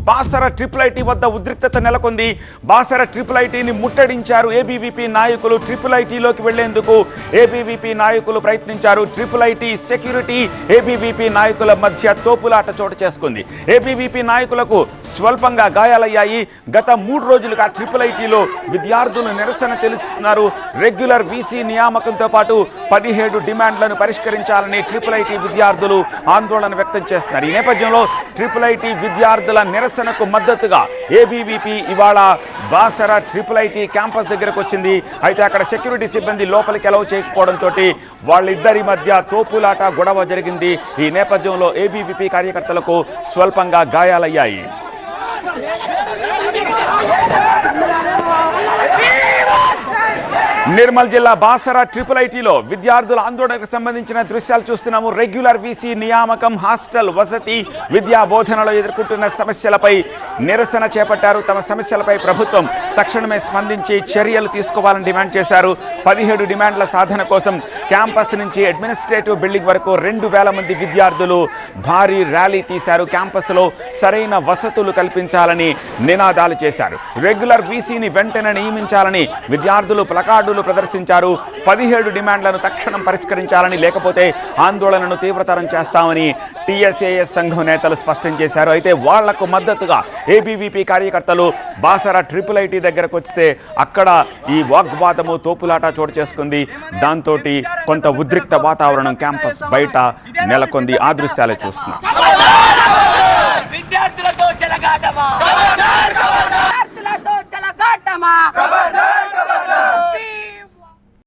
Basara triple IT వద్ద ఉద్రిక్తత నెలకొంది. బాసర ట్రిపుల్ ఐటీని ముట్టడించారు ఏబీవీపీ నాయకులు. ట్రిపుల్ ఐటీలోకి వెళ్లేందుకు ఏబీవీపీ నాయకులు ప్రయత్నించారు. ట్రిపుల్ ఐటీ సెక్యూరిటీ ఏబీవీపీ నాయకుల మధ్య తోపులాట చోటు చేసుకుంది. ఏబీవీపీ నాయకులకు స్వల్పంగా గాయాలయ్యాయి. గత 3 రోజులుగా ట్రిపుల్ ఐటీలో విద్యార్థులు నిరసన తెలుస్తున్నారు. రెగ్యులర్ వీసీ నియామకంతో పాటు 17 డిమాండ్లను పరిష్కరించాలని ట్రిపుల్ ఐటీ విద్యార్థులు ఆందోళన వ్యక్తం చేస్తున్నారు. ఈ నేపథ్యంలో ట్రిపుల్ ఐటీ విద్యార్థుల నిరసనకు మద్దతుగా ఏబీవీపీ ఇవాళ బాసర ట్రిపుల్ ఐటీ క్యాంపస్ దగ్గరకు వచ్చింది. అయితే అక్కడ సెక్యూరిటీ సిబ్బంది లోపలికి అలౌ చేయకపోవడంతో వాళ్ళిద్దరి మధ్య తోపులాట గొడవ జరిగింది. ఈ నేపథ్యంలో ఏబీవీపీ కార్యకర్తలకు స్వల్పంగా గాయాలయ్యాయి. నిర్మల్ జిల్లా బాసర ట్రిపుల్ ఐటీలో విద్యార్థుల ఆందోళనకు సంబంధించిన దృశ్యాలు చూస్తున్నాము. రెగ్యులర్ వీసీ నియామకం, హాస్టల్ వసతి, విద్యా బోధనలో ఎదుర్కొంటున్న సమస్యలపై నిరసన చేపట్టారు. తమ సమస్యలపై ప్రభుత్వం తక్షణమే స్పందించి చర్యలు తీసుకోవాలని డిమాండ్ చేశారు. 17 డిమాండ్ల సాధన కోసం క్యాంపస్ నుంచి అడ్మినిస్ట్రేటివ్ బిల్డింగ్ వరకు 2000 మంది విద్యార్థులు భారీ ర్యాలీ తీశారు. క్యాంపస్లో సరైన వసతులు కల్పించాలని నినాదాలు చేశారు. రెగ్యులర్ వీసీని వెంటనే నియమించాలని విద్యార్థులు ప్లకార్డులు ప్రదర్శించారు. 17 డిమాండ్లను తక్షణం పరిష్కరించాలని, లేకపోతే ఆందోళనను తీవ్రతరం చేస్తామని టీఎస్ఏఎస్ సంఘం నేతలు స్పష్టం చేశారు. అయితే వాళ్లకు మద్దతుగా ఏబీవీపీ కార్యకర్తలు బాసర ట్రిపుల్ ఐటీ దగ్గరకు వస్తే అక్కడ ఈ వాగ్వాదము, తోపులాట చోటు చేసుకుంది. దాంతో కొంత ఉద్రిక్త వాతావరణం క్యాంపస్ బయట నెలకొంది. ఆ దృశ్యాలే చూస్తున్నాం. విద్యార్థులతో చెలగాటమా